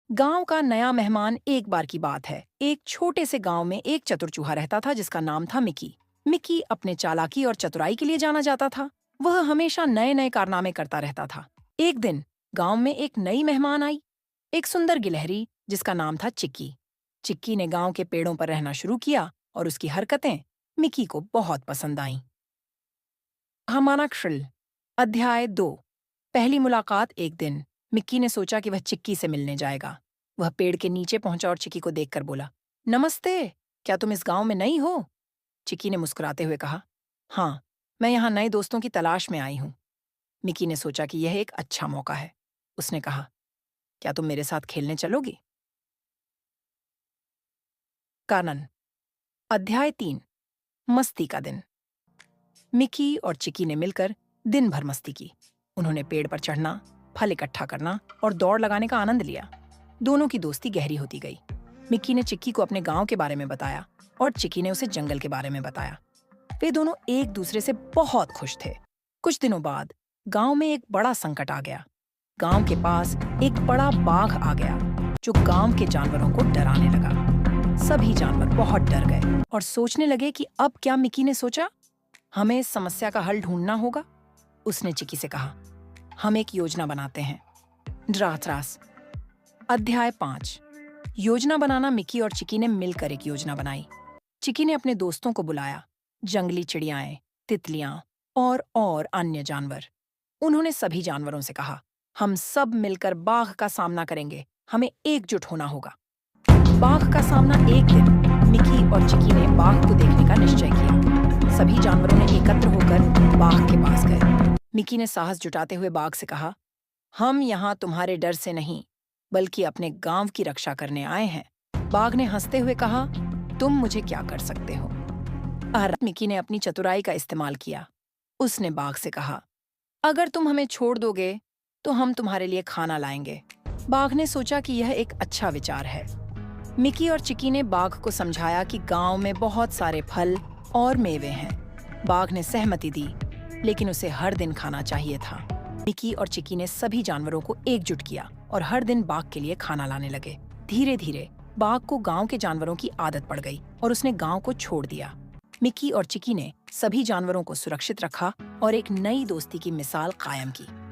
गांव का नया मेहमान। एक बार की बात है, एक छोटे से गांव में एक चतुर चूहा रहता था जिसका नाम था मिकी। मिकी अपने चालाकी और चतुराई के लिए जाना जाता था। वह हमेशा नए नए कारनामे करता रहता था। एक दिन गांव में एक नई मेहमान आई, एक सुंदर गिलहरी जिसका नाम था चिक्की। चिक्की ने गांव के पेड़ों पर रहना शुरू किया और उसकी हरकतें मिकी को बहुत पसंद आईं। हमानाक्षल अध्याय 2। पहली मुलाकात। एक दिन मिक्की ने सोचा कि वह चिक्की से मिलने जाएगा। वह पेड़ के नीचे पहुंचा और चिक्की को देखकर बोला, नमस्ते, क्या तुम इस गांव में नई हो? चिक्की ने मुस्कुराते हुए कहा, हाँ, मैं यहाँ नए दोस्तों की तलाश में आई हूँ। मिक्की ने सोचा कि यह एक अच्छा मौका है। उसने कहा, क्या तुम मेरे साथ खेलने चलोगी? कानन अध्याय 3। मस्ती का दिन। मिकी और चिकी ने मिलकर दिन भर मस्ती की। उन्होंने पेड़ पर चढ़ना, फल इकट्ठा करना और दौड़ लगाने का आनंद लिया। दोनों की दोस्ती गहरी होती गई। मिक्की ने चिक्की को अपने गांव के बारे में बताया और चिक्की ने उसे जंगल के बारे में बताया। वे दोनों एक दूसरे से बहुत खुश थे। कुछ दिनों बाद गांव में एक बड़ा संकट आ गया। गांव के पास एक बड़ा बाघ आ गया जो गांव के जानवरों को डराने लगा। सभी जानवर बहुत डर गए और सोचने लगे कि अब क्या। मिक्की ने सोचा, हमें इस समस्या का हल ढूंढना होगा। उसने चिक्की से कहा, हम एक योजना बनाते हैं। ड्राथरास अध्याय 5। योजना बनाना। मिक्की और चिक्की ने मिलकर एक योजना बनाई। चिक्की ने अपने दोस्तों को बुलाया, जंगली चिड़ियाएं, तितलियां और अन्य जानवर। उन्होंने सभी जानवरों से कहा, हम सब मिलकर बाघ का सामना करेंगे, हमें एकजुट होना होगा। बाघ का सामना। एक दिन मिक्की और चिक्की ने बाघ को देखने का निश्चय किया। सभी जानवरों ने एकत्र होकर बाघ के पास गए। मिक्की ने साहस जुटाते हुए बाघ से कहा, हम यहाँ तुम्हारे डर से नहीं, बल्कि अपने गांव की रक्षा करने आए हैं। बाघ ने हंसते हुए कहा, तुम मुझे क्या कर सकते हो? मिक्की ने अपनी चतुराई का इस्तेमाल किया। उसने बाघ से कहा, अगर तुम हमें छोड़ दोगे तो हम तुम्हारे लिए खाना लाएंगे। बाघ ने सोचा कि यह एक अच्छा विचार है। मिक्की और चिक्की ने बाघ को समझाया कि गांव में बहुत सारे फल और मेवे हैं। बाघ ने सहमति दी, लेकिन उसे हर दिन खाना चाहिए था। मिक्की और चिक्की ने सभी जानवरों को एकजुट किया और हर दिन बाघ के लिए खाना लाने लगे। धीरे धीरे बाघ को गांव के जानवरों की आदत पड़ गई और उसने गांव को छोड़ दिया। मिक्की और चिक्की ने सभी जानवरों को सुरक्षित रखा और एक नई दोस्ती की मिसाल कायम की।